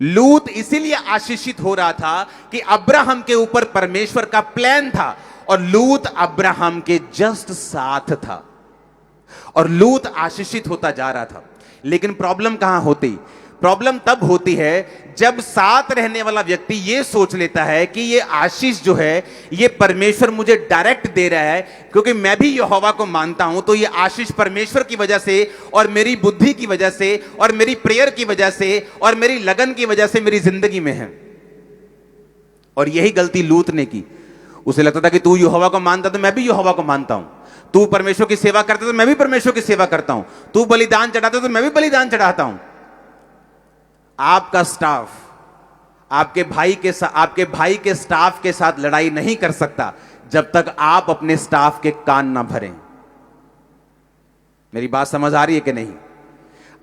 लूत इसीलिए आशीषित हो रहा था कि अब्राहम के ऊपर परमेश्वर का प्लान था, और लूत अब्राहम के जस्ट साथ था, और लूत आशीषित होता जा रहा था। लेकिन प्रॉब्लम कहां होती? प्रॉब्लम तब होती है जब साथ रहने वाला व्यक्ति यह सोच लेता है कि यह आशीष जो है यह परमेश्वर मुझे डायरेक्ट दे रहा है, क्योंकि मैं भी यहोवा को मानता हूं, तो यह आशीष परमेश्वर की वजह से और मेरी बुद्धि की वजह से और मेरी प्रेयर की वजह से और मेरी लगन की वजह से मेरी जिंदगी में है। और यही गलती लूत ने की। उसे लगता था कि तू यहोवा को मानता तो मैं भी यहोवा को मानता हूं, तू परमेश्वर की सेवा करता तो मैं भी परमेश्वर की सेवा करता हूं, तू बलिदान चढ़ाता तो मैं भी बलिदान चढ़ाता हूं। आपका स्टाफ आपके भाई के स्टाफ के साथ लड़ाई नहीं कर सकता जब तक आप अपने स्टाफ के कान ना भरें। मेरी बात समझ आ रही है कि नहीं?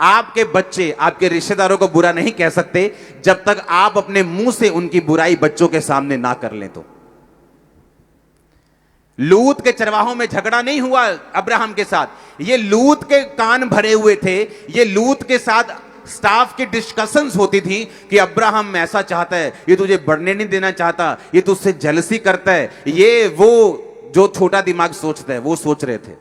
आपके बच्चे आपके रिश्तेदारों को बुरा नहीं कह सकते जब तक आप अपने मुंह से उनकी बुराई बच्चों के सामने ना कर लें। तो लूत के चरवाहों में झगड़ा नहीं हुआ अब्राहम के साथ, ये लूत के कान भरे हुए थे, ये लूत के साथ स्टाफ की डिस्कशंस होती थी कि अब्राहम ऐसा चाहता है, ये तुझे बढ़ने नहीं देना चाहता, ये तुझसे जेलसी करता है, ये वो जो छोटा दिमाग सोचता है वो सोच रहे थे।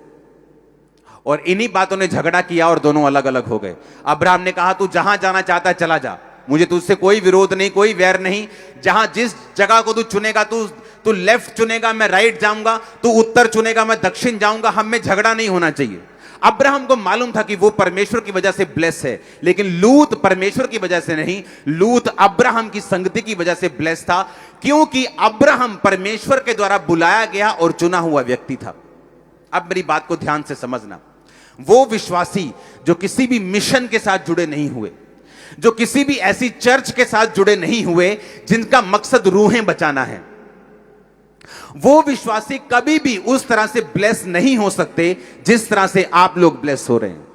और इन्हीं बातों ने झगड़ा किया और दोनों अलग अलग हो गए। अब्राहम ने कहा तू जहां जाना चाहता है चला जा, मुझे तुझसे कोई विरोध नहीं, कोई वैर नहीं, जहां जिस जगह को तू चुनेगा, तू लेफ्ट चुनेगा मैं राइट जाऊंगा, तू उत्तर चुनेगा मैं दक्षिण जाऊंगा, हम में झगड़ा नहीं होना चाहिए। अब्राहम को मालूम था कि वो परमेश्वर की वजह से ब्लेस है, लेकिन लूत परमेश्वर की वजह से नहीं, लूत अब्राहम की संगति की वजह से ब्लेस था, क्योंकि अब्राहम परमेश्वर के द्वारा बुलाया गया और चुना हुआ व्यक्ति था। अब मेरी बात को ध्यान से समझना, वो विश्वासी जो किसी भी मिशन के साथ जुड़े नहीं हुए, जो किसी भी ऐसी चर्च के साथ जुड़े नहीं हुए जिनका मकसद रूहें बचाना है, वो विश्वासी कभी भी उस तरह से ब्लेस नहीं हो सकते जिस तरह से आप लोग ब्लेस हो रहे हैं।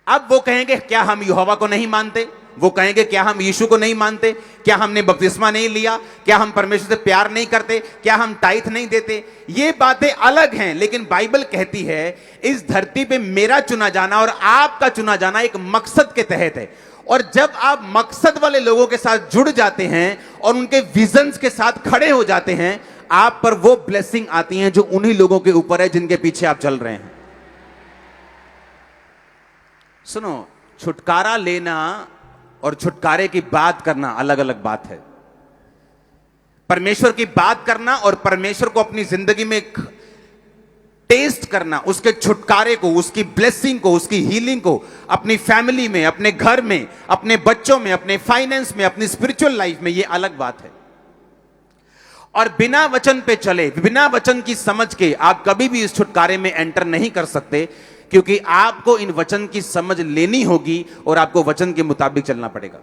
अब वो कहेंगे क्या हम यहोवा को नहीं मानते, वो कहेंगे क्या हम यीशु को नहीं मानते, क्या हमने बपतिस्मा नहीं लिया, क्या हम परमेश्वर से प्यार नहीं करते, क्या हम टाइथ नहीं देते। ये बातें अलग हैं, लेकिन बाइबल कहती है इस धरती पे मेरा चुना जाना और आपका चुना जाना एक मकसद के तहत है। और जब आप मकसद वाले लोगों के साथ जुड़ जाते हैं और उनके विजन्स के साथ खड़े हो जाते हैं, आप पर वो ब्लेसिंग आती हैं जो उन्हीं लोगों के ऊपर है जिनके पीछे आप चल रहे हैं। सुनो, छुटकारा लेना और छुटकारे की बात करना अलग अलग बात है। परमेश्वर की बात करना और परमेश्वर को अपनी जिंदगी में टेस्ट करना, उसके छुटकारे को, उसकी ब्लेसिंग को, उसकी हीलिंग को अपनी फैमिली में, अपने घर में, अपने बच्चों में, अपने फाइनेंस में, अपनी स्पिरिचुअल लाइफ में, यह अलग बात है। और बिना वचन पे चले, बिना वचन की समझ के आप कभी भी इस छुटकारे में एंटर नहीं कर सकते, क्योंकि आपको इन वचन की समझ लेनी होगी और आपको वचन के मुताबिक चलना पड़ेगा।